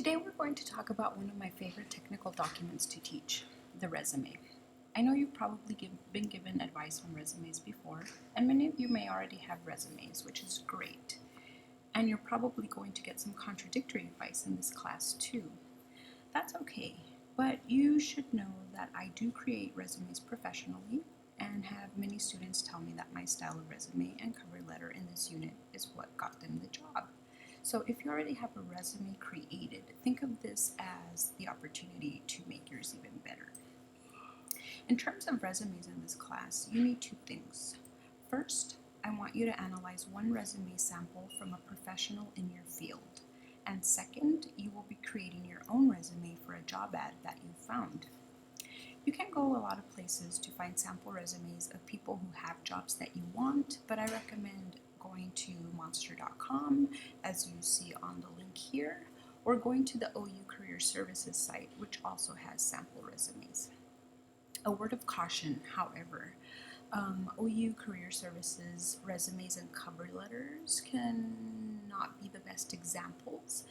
Today we're going to talk about one of my favorite technical documents to teach, the resume. I know you've probably been given advice on resumes before, and many of you may already have resumes, which is great. And you're probably going to get some contradictory advice in this class too. That's okay, but you should know that I do create resumes professionally and have many students tell me that my style of resume and cover letter in this unit is what got them the job. So if you already have a resume created, think of this as the opportunity to make yours even better. In terms of resumes in this class, you need two things. First, I want you to analyze one resume sample from a professional in your field. And second, you will be creating your own resume for a job ad that you found. You can go a lot of places to find sample resumes of people who have jobs that you want, but I recommend going to monster.com, as you see on the link here, or going to the OU Career Services site, which also has sample resumes. A word of caution, however, OU Career Services resumes and cover letters can not be the best examples.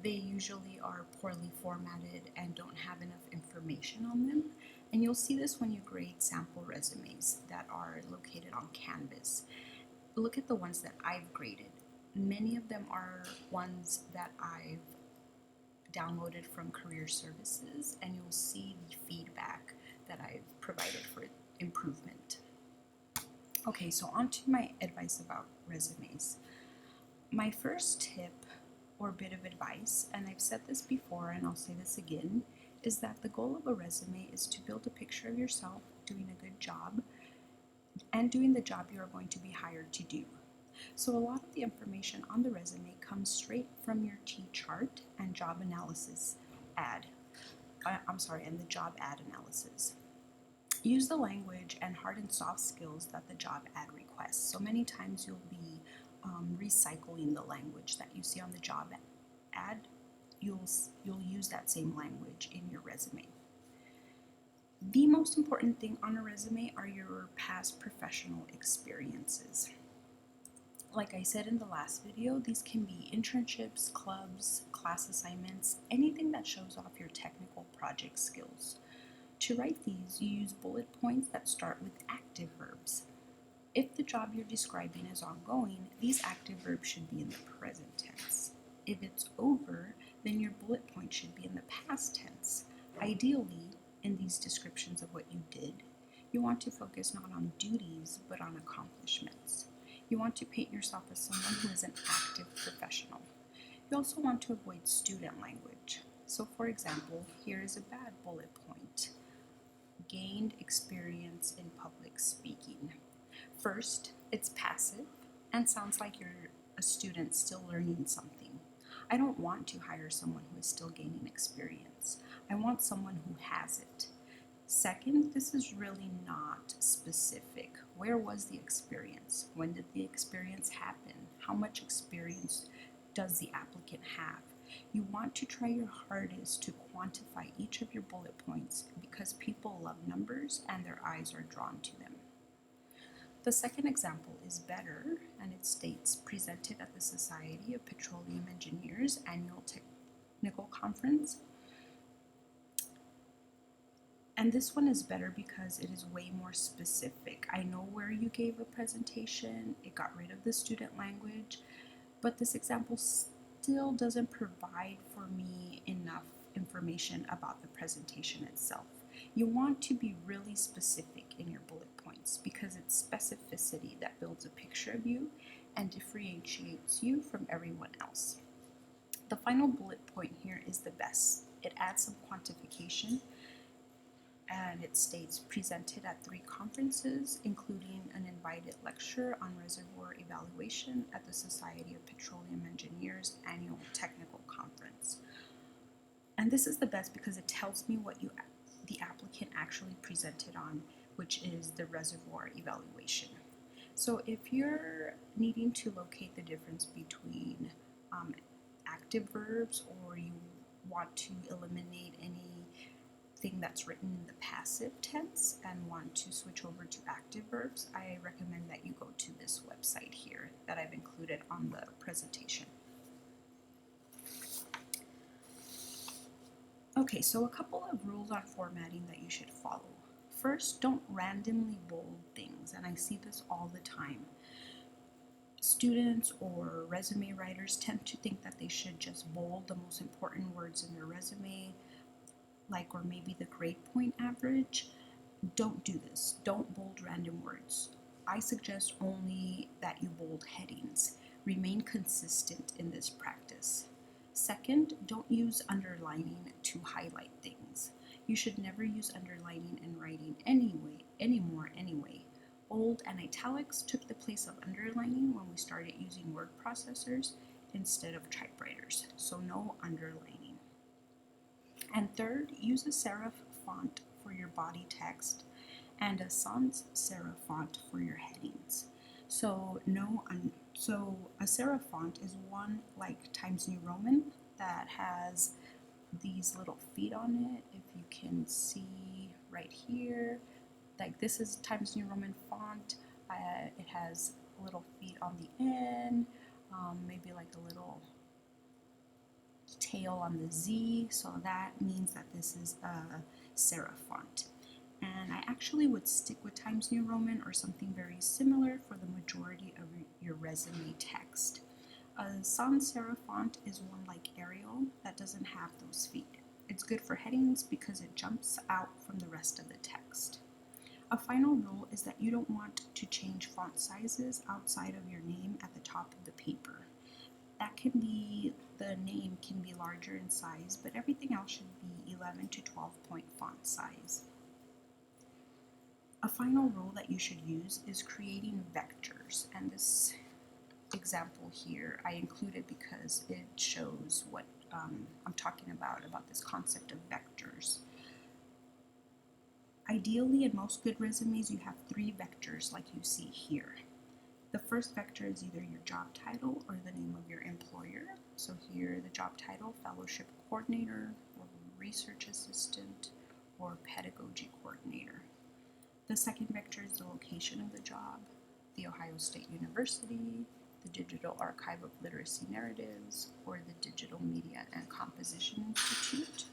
They usually are poorly formatted and don't have enough information on them. And you'll see this when you grade sample resumes that are located on Canvas. Look at the ones that I've graded. Many of them are ones that I've downloaded from Career Services, and you'll see the feedback that I've provided for improvement. Okay, so on to my advice about resumes. My first tip or bit of advice, and I've said this before and I'll say this again, is that the goal of a resume is to build a picture of yourself doing a good job and doing the job you are going to be hired to do. So a lot of the information on the resume comes straight from your T-chart and job analysis ad. And the job ad analysis. Use the language and hard and soft skills that the job ad requests. So many times you'll be recycling the language that you see on the job ad. You'll use that same language in your resume. The most important thing on a resume are your past professional experiences. Like I said in the last video, these can be internships, clubs, class assignments, anything that shows off your technical project skills. To write these, you use bullet points that start with active verbs. If the job you're describing is ongoing, these active verbs should be in the present tense. If it's over, then your bullet point should be in the past tense. Ideally, in these descriptions of what you did, you want to focus not on duties, but on accomplishments. You want to paint yourself as someone who is an active professional. You also want to avoid student language. So for example, here is a bad bullet point. Gained experience in public speaking. First, it's passive and sounds like you're a student still learning something. I don't want to hire someone who is still gaining experience. I want someone who has it. Second, this is really not specific. Where was the experience? When did the experience happen? How much experience does the applicant have? You want to try your hardest to quantify each of your bullet points because people love numbers and their eyes are drawn to them. The second example is better, and it states presented at the Society of Petroleum Engineers Annual Technical Conference. And this one is better because it is way more specific. I know where you gave a presentation, it got rid of the student language, but this example still doesn't provide for me enough information about the presentation itself. You want to be really specific in your bullet points because it's specificity that builds a picture of you and differentiates you from everyone else. The final bullet point here is the best. It adds some quantification, and it states presented at 3 conferences, including an invited lecture on reservoir evaluation at the Society of Petroleum Engineers Annual Technical Conference. And this is the best because it tells me what the applicant actually presented on, which is the reservoir evaluation. So if you're needing to locate the difference between active verbs, or you want to eliminate anything that's written in the passive tense and want to switch over to active verbs, I recommend that you go to this website here that I've included on the presentation. Okay, so a couple of rules on formatting that you should follow. First, don't randomly bold things, and I see this all the time. Students or resume writers tend to think that they should just bold the most important words in their resume, like, or maybe the grade point average. Don't do this. Don't bold random words. I suggest only that you bold headings. Remain consistent in this practice. Second, don't use underlining to highlight things. You should never use underlining in writing anymore. Bold and italics took the place of underlining when we started using word processors instead of typewriters, so no underlining. And third, use a serif font for your body text and a sans serif font for your headings. So a serif font is one like Times New Roman that has these little feet on it. If you can see right here, like this is Times New Roman font. It has little feet on the end, maybe like a little tail on the Z, so that means that this is a serif font. And I actually would stick with Times New Roman or something very similar for the majority of your resume text. A sans serif font is one like Arial that doesn't have those feet. It's good for headings because it jumps out from the rest of the text. A final rule is that you don't want to change font sizes outside of your name at the top of the paper. The name can be larger in size, but everything else should be 11 to 12 point font size. A final rule that you should use is creating vectors, and this example here I included because it shows what I'm talking about this concept of vectors. Ideally, in most good resumes, you have 3 vectors like you see here. The first vector is either your job title or the name of your employer. So here, the job title, fellowship coordinator, or research assistant, or pedagogy coordinator. The second vector is the location of the job, the Ohio State University, the Digital Archive of Literacy Narratives, or the Digital Media and Composition Institute.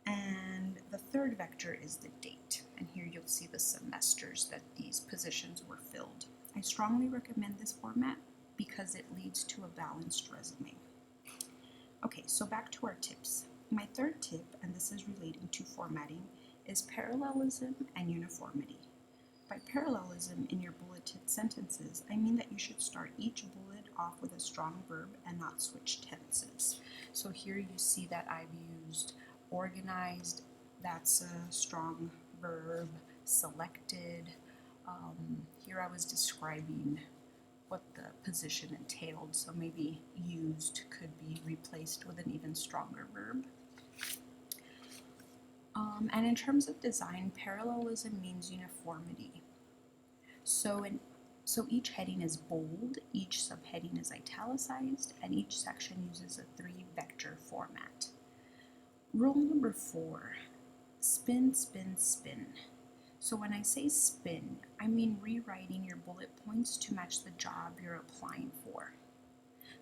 And the third vector is the date, and here you'll see the semesters that these positions were filled. I strongly recommend this format because it leads to a balanced resume. Okay, so back to our tips. My third tip, and this is relating to formatting, is parallelism and uniformity. By parallelism in your bulleted sentences, I mean that you should start each bullet off with a strong verb and not switch tenses. So here you see that I've used organized, that's a strong verb, selected. Here I was describing what the position entailed, so maybe used could be replaced with an even stronger verb. And in terms of design, parallelism means uniformity. So each heading is bold, each subheading is italicized, and each section uses a 3-vector format. Rule number 4, spin, spin, spin. So when I say spin, I mean rewriting your bullet points to match the job you're applying for.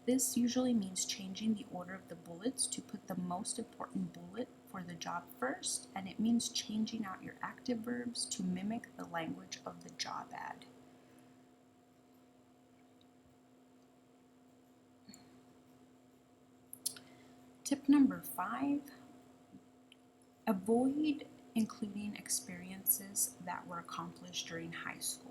This usually means changing the order of the bullets to put the most important bullet for the job first, and it means changing out your active verbs to mimic the language of the job ad. Tip number 5, avoid including experiences that were accomplished during high school.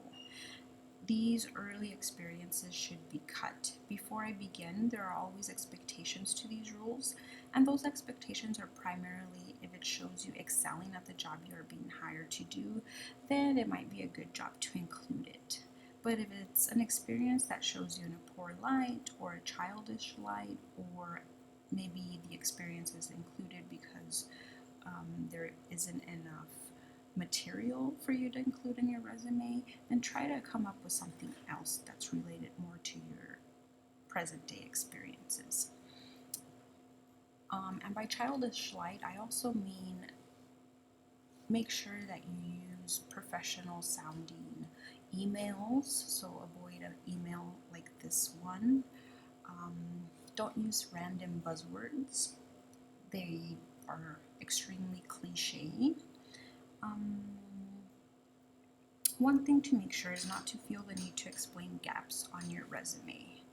These early experiences should be cut. Before I begin, there are always expectations to these rules, and those expectations are primarily if it shows you excelling at the job you are being hired to do, then it might be a good job to include it. But if it's an experience that shows you in a poor light or a childish light, or maybe the experience is included because there isn't enough material for you to include in your resume, then try to come up with something else that's related more to your present day experiences. And by childish light, I also mean make sure that you use professional sounding emails, so avoid an email like this one. Don't use random buzzwords. They are extremely cliche. One thing to make sure is not to feel the need to explain gaps on your resume,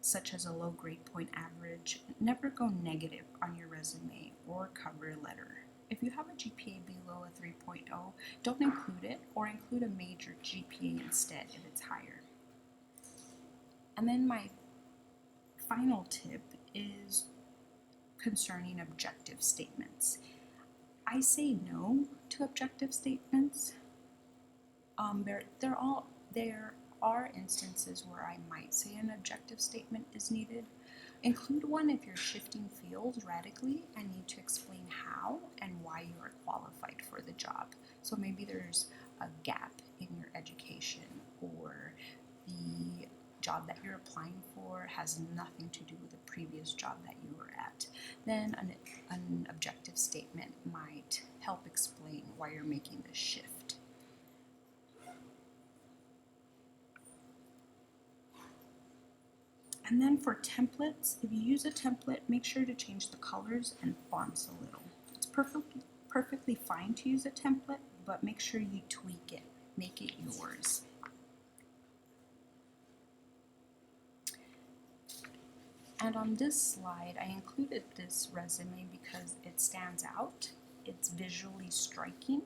such as a low grade point average. Never go negative on your resume or cover letter. If you have a GPA below a 3.0, don't include it, or include a major GPA instead if it's higher. And then my final tip is concerning objective statements. I say no to objective statements. There are instances where I might say an objective statement is needed. Include one if you're shifting fields radically and need to explain how and why you are qualified for the job. So maybe there's a gap in your education, or the job that you're applying for has nothing to do with the previous job that you were at. Then an objective statement might help explain why you're making this shift. And then for templates, if you use a template, make sure to change the colors and fonts a little. It's perfectly fine to use a template, but make sure you tweak it, make it yours. And on this slide, I included this resume because it stands out, it's visually striking,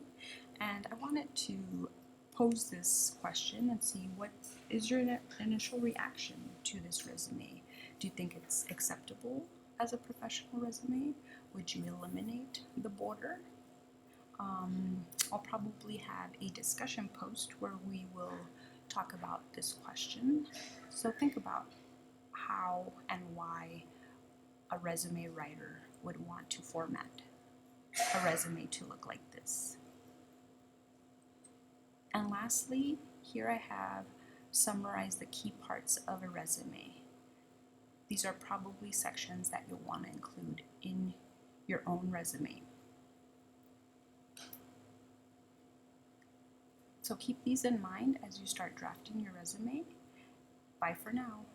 and I wanted to pose this question and see what is your initial reaction to this resume. Do you think it's acceptable as a professional resume? Would you eliminate the border? I'll probably have a discussion post where we will talk about this question. So think about how and why a resume writer would want to format a resume to look like this. And lastly, here I have summarized the key parts of a resume. These are probably sections that you'll want to include in your own resume. So keep these in mind as you start drafting your resume. Bye for now.